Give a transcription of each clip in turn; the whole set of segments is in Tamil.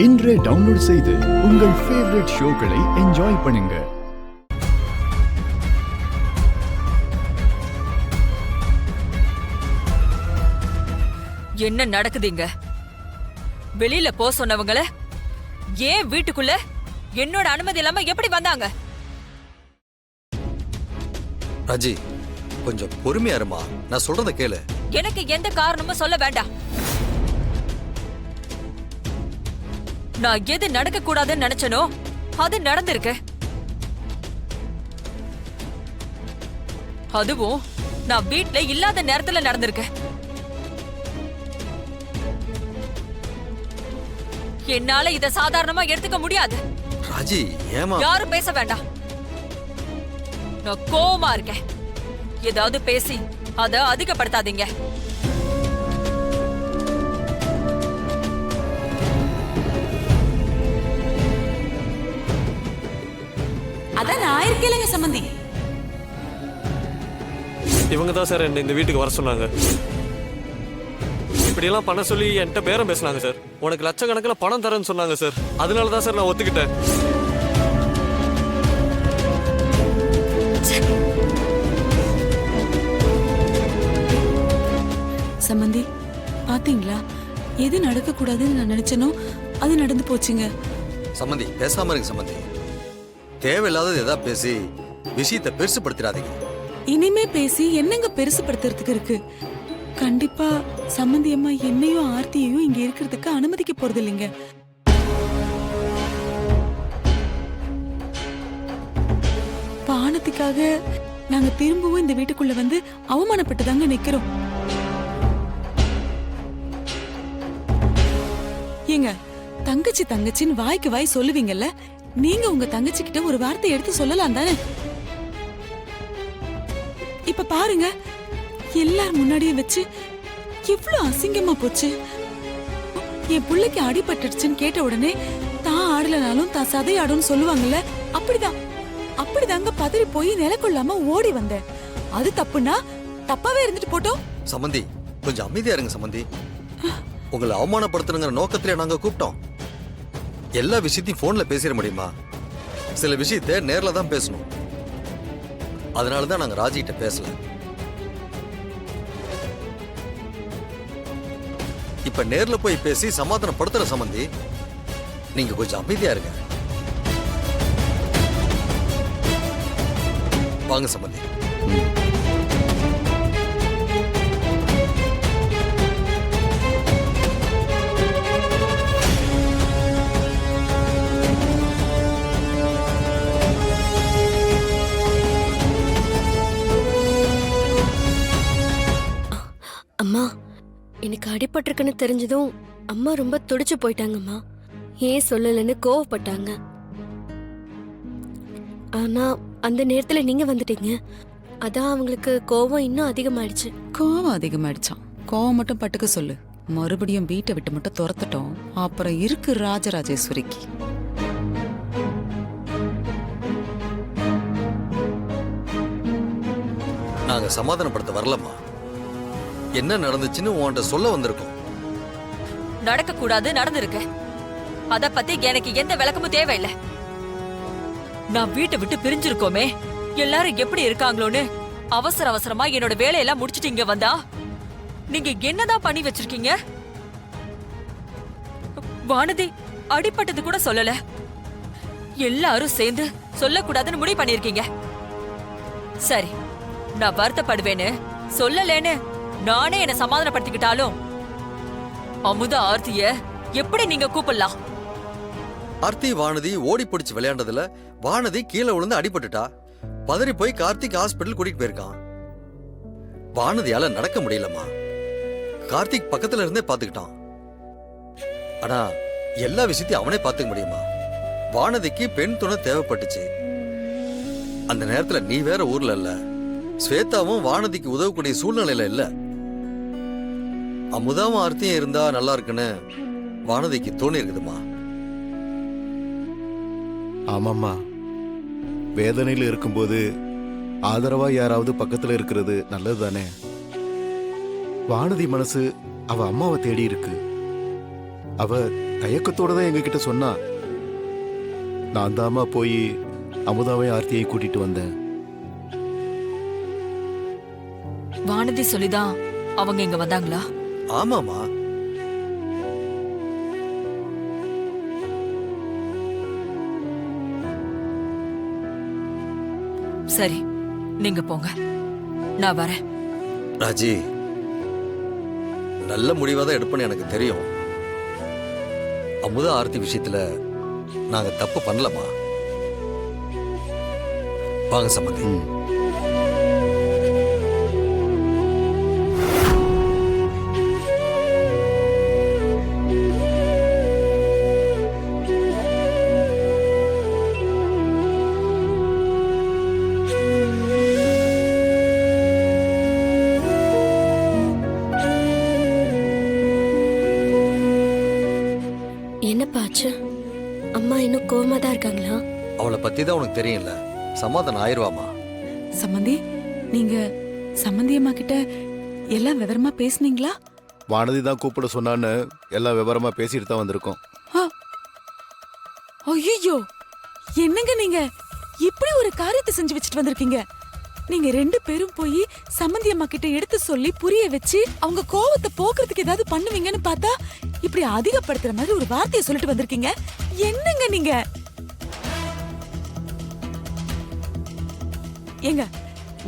இன்றே டவுன்லோட் செய்து உங்கள் ஃபேவரட் ஷோக்களை என்ஜாய் பண்ணுங்க. என்ன நடக்குதுங்க? வெளியில போ சொன்னவங்கள ஏன் வீட்டுக்குள்ள என்னோட அனுமதி இல்லாம எப்படி வந்தாங்க? ராஜி, கொஞ்சம் பொறுமையா இருமா. நான் சொல்றத கேளு. எனக்கு எந்த காரணமும் சொல்ல வேண்டாம். நான் எது நடக்க கூடாதுன்னு நினைச்சனோ அது நடந்திருக்கு. அதுவும் நான் வீட்ல இல்லாத நேரத்துல நடந்திருக்கு. என்னால இத சாதாரணமா எடுத்துக்க முடியாது. ராஜி, ஏமா? யாரும் பேச வேண்டாம். நான் கோவமா இருக்கேன். ஏதாவது பேசி அத அதிகப்படுத்தாதீங்க. அதான் நான் இருக்கேங்க சம்பந்தி. இவங்க தான் சார் என்ன இந்த வீட்டுக்கு வர சொன்னாங்க. இப்படியெல்லாம் பண்ண சொல்லி என்கிட்ட பேரம் பேசினாங்க சார். உனக்கு லட்சக்கணக்கில் பணம் தரேன்னு சொன்னாங்க சார். அதனால தான் சார் நான் ஒத்துக்கிட்டேன். சம்பந்தி, பாத்தீங்களா? எது நடக்க கூடாதுன்னு நான் நினைச்சனோ அது நடந்து போச்சுங்க. சம்பந்தி, பேசாம இருங்க சம்பந்தி. தேவையில்லாதது ஏதாவது பேசி விஷயத்தை பெருசுப்படுத்திடாதீங்க. இனிமே பேசி என்னங்க பெருசுப்படுத்துறதுக்கு இருக்கு? கண்டிப்பா சம்பந்தி அம்மா என்னையும் ஆர்த்தியையும் இங்க இருக்கிறதுக்கு அனுமதிக்க போறது இல்லைங்க. பானத்துக்காக நாங்க திரும்பவும் இந்த வீட்டுக்குள்ள வந்து அவமானப்பட்டுதாங்க நிக்கிறோம். ஏங்க, தங்கச்சி தங்கச்சின்னு வாய்க்கு வாய் சொல்லுவீங்கல்ல, நீங்க உங்க தங்கச்சி கிட்ட ஒரு வார்த்தை எடுத்து சொல்லலாம் தானே? இப்ப பாருங்க, எல்லார் முன்னாடியும் வச்சு எவ்வளவு அசிங்கமா போச்சு. என் பிள்ளைக்கு அடிபட்டுடுச்சுன்னு கேட்ட உடனே தான் ஆடலனாலும் தான் சதையாடும்னு சொல்லுவாங்கல்ல, அப்படிதாங்க பதறி போய் நிலக்கொள்ளாம ஓடி வந்தேன். அது தப்புனா தப்பாவே இருந்துட்டு போட்டோம். சம்பந்தி, கொஞ்சம் அமைதியா இருங்க சம்பந்தி. உங்களை அவமானப்படுத்தணுங்கிற நோக்கத்திலே நாங்க கூப்பிட்டோம். எல்லா விஷயத்தையும் போன்ல பேசிட முடியுமா? சில விஷயத்த நேர்ல தான் பேசணும். அதனாலதான் நாங்க ராஜிகிட்ட பேசல. இப்ப நேர்ல போய் பேசி சமாதானப்படுத்துற சம்பந்தி. நீங்க கொஞ்சம் அமைதியா இருங்க. வாங்க சம்பந்தி. அம்மா, எனக்கு அடிபட்டிருக்குன்னு தெரிஞ்சதும் அம்மா ரொம்ப துடிச்சு போயிட்டாங்கம்மா. ஏன் சொல்லலன்னு கோவப்பட்டாங்க. ஆனா அந்த நேரத்துல நீங்க வந்துட்டீங்க. அதான் அவங்களுக்கு கோவம் இன்னும் அதிகமாயிடுச்சு. கோவம் அதிகமாயிடுச்சான். கோவம் மட்டும் பட்டுக்க சொல்லு. மறுபடியும் வீட்டை விட்டு மட்டும் துரத்துட்டோம், அப்புறம் இருக்கு ராஜராஜேஸ்வரிக்கு. நாங்க சமாதானப்படுத்த வரலம்மா. என்ன நடந்துச்சுன்னு உன்கிட்ட சொல்ல வந்திருக்கோம். நடக்க கூடாது நடந்திருக்கு. அத பத்தி எனக்கு எந்த விளக்கமும் தேவையில்லை. நான் வீட்டை விட்டு பிரிஞ்சிருக்கோமே, எல்லாரும் எப்படி இருக்காங்களோன்னு அவசர அவசரமா என்னோட வேலையெல்லாம் முடிச்சிட்டு இங்க வந்தா நீங்க என்னதான் பண்ணி வச்சிருக்கீங்க? வானதி அடிபட்டது கூட சொல்லல. எல்லாரும் சேர்ந்து சொல்லக்கூடாதுன்னு முடிவு பண்ணிருக்கீங்க. சரி, நான் வருத்தப்படுவேன்னு சொல்லலேன்னு நானே என்ன சமாதானப்படுத்திக்கிட்டாலும் அமுதா ஆர்த்திய எப்படி நீங்க கூப்பிடலாம்? ஆர்த்தி வானதி ஓடி பிடிச்சு விளையாண்டதுல வானதி கீழே விழுந்து அடிபட்டுட்டா. பதறி போய் கார்த்திக் ஹாஸ்பிட்டல் கூட்டிட்டு போயிருக்கான். வானதியால நடக்க முடியலம்மா. கார்த்திக் பக்கத்துல இருந்தே பாத்துக்கிட்டான். ஆனா எல்லா விஷயத்தையும் அவனே பாத்துக்க முடியுமா? வானதிக்கு பெண் துணை தேவைப்பட்டுச்சு. அந்த நேரத்துல நீ வேற ஊர்ல இல்ல. ஸ்வேதாவும் வானதிக்கு உதவக்கூடிய சூழ்நிலையில இல்ல. அமுதாவும் ஆர்த்தியும் இருந்தா நல்லா இருக்குன்னு வானதிக்கு தோணி இருக்குதுமா. ஆமாம்மா, வேதனையில இருக்கும்போது ஆதரவா யாராவது பக்கத்துல இருக்கிறது நல்லது தானே? வானதி மனசு அவ அம்மாவை தேடி இருக்கு. அவ தயக்கத்தோட தான் எங்ககிட்ட சொன்னா. நான் தாமா போய் அமுதாவை ஆர்த்தியை கூட்டிட்டு வந்தேன். வானதி சொல்லிதான் அவங்க இங்க வந்தாங்களா? ஆமாமா. சரி, நீங்க போங்க, நான் வரேன். ராஜி, நல்ல முடிவா தான் எடுப்பேன்னு எனக்கு தெரியும். அமுதா ஆர்த்தி விஷயத்துல நாங்க தப்பு பண்ணலமா. வாங்க சம்பந்தி. ம். என்னப்பா ஆச்சு? அம்மா இன்னும் கோவமா தான் இருக்காங்களா? அவளை பத்தி தான் உனக்கு தெரியும்ல, சமாதானம் ஆயிருவாமா. சம்மந்தி, நீங்க சம்மந்தி அம்மா கிட்ட எல்லாம் விவரமா பேசுனீங்களா? வானதி தான் கூப்பிட சொன்னான்னு எல்லாம் விவரமா பேசிட்டு தான் வந்திருக்கோம். ஐயோ, என்னங்க நீங்க இப்படி ஒரு காரியத்தை செஞ்சு வச்சுட்டு வந்திருக்கீங்க? நீங்க 2 பேரும் போய் சம்மந்தி அம்மா கிட்ட எடுத்து சொல்லி புரிய வச்சு அவங்க கோவத்தை போக்குறதுக்கு ஏதாவது பண்ணுவீங்கன்னு பார்த்தா இப்படி அதிகப்படுத்துற மாதிரி ஒரு வார்த்தையை சொல்லிட்டு வந்திருக்கீங்க. என்னங்க நீங்க? ஏங்க,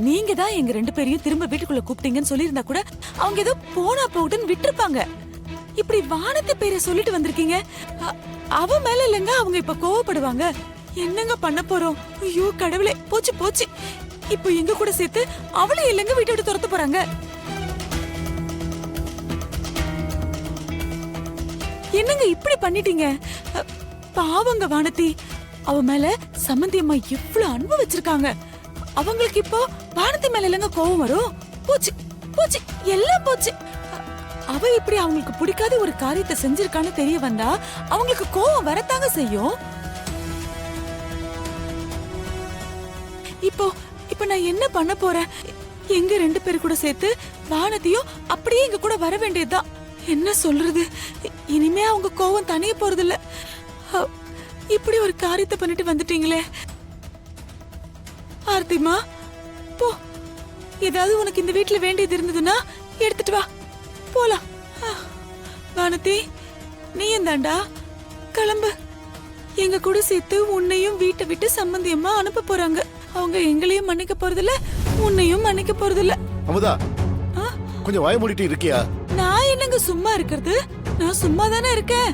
நீங்க தான் எங்க 2 பேரையும் திரும்ப வீட்டுக்குள்ள கூப்பிட்டீங்கன்னு சொல்லியிருந்தா கூட அவங்க ஏதோ போனா போகுதுன்னு விட்டுருப்பாங்க. இப்படி வானத்தை பேரை சொல்லிட்டு வந்திருக்கீங்க. அவ மேல இல்லங்க அவங்க இப்ப கோவப்படுவாங்க. என்னங்க பண்ண போறோம்? ஐயோ கடவுளே, போச்சு போச்சு. இப்போ எங்க கூட சேர்த்து அவளே இல்லங்க வீட்டை விட்டு துரத்த போறாங்க. என்னங்க இப்படி பண்ணிட்டீங்க? பாவங்க வானதி, அவ மேல சம்மந்தி அம்மா எவ்வளவு அன்பு வச்சிருக்காங்க. அவங்களுக்கு இப்போ வானதி மேல இல்லங்க கோவம் வரும். போச்சு போச்சு, எல்லாம் போச்சு. அவ இப்படி அவங்களுக்கு பிடிக்காத ஒரு காரியத்தை செஞ்சிருக்கான்னு தெரிய வந்தா அவங்களுக்கு கோவம் வரத்தாங்க செய்யும். இப்போ இப்போ நான் என்ன பண்ண போறேன்? எங்க 2 பேரு கூட சேர்த்து வானதியும் அப்படியே எங்க கூட வர வேண்டியதுதான். என்ன சொல்றது? இனிமே அவங்க கோவம் தனிய போறது இல்ல. இப்படி ஒரு காரியத்தை பண்ணிட்டு வந்துட்டீங்களே. ஆர்த்திமா, போ. ஏதாவது உனக்கு இந்த வீட்டுல வேண்டியது இருந்ததுன்னா எடுத்துட்டு வா, போலாம். வானதி, நீ தாண்டா கிளம்பு. எங்க கூட சேர்த்து உன்னையும் வீட்டை விட்டு சம்பந்தியமா அனுப்ப போறாங்க. அவங்க எங்களையும் மன்னிக்க போறதில்ல, உன்னையும் மன்னிக்க போறதில்ல. அமுதா, கொஞ்சம் வாய மூடிட்டு இருக்கியா? நான் என்னங்க சும்மா இருக்கிறது? நான் சும்மா தானே இருக்கேன்.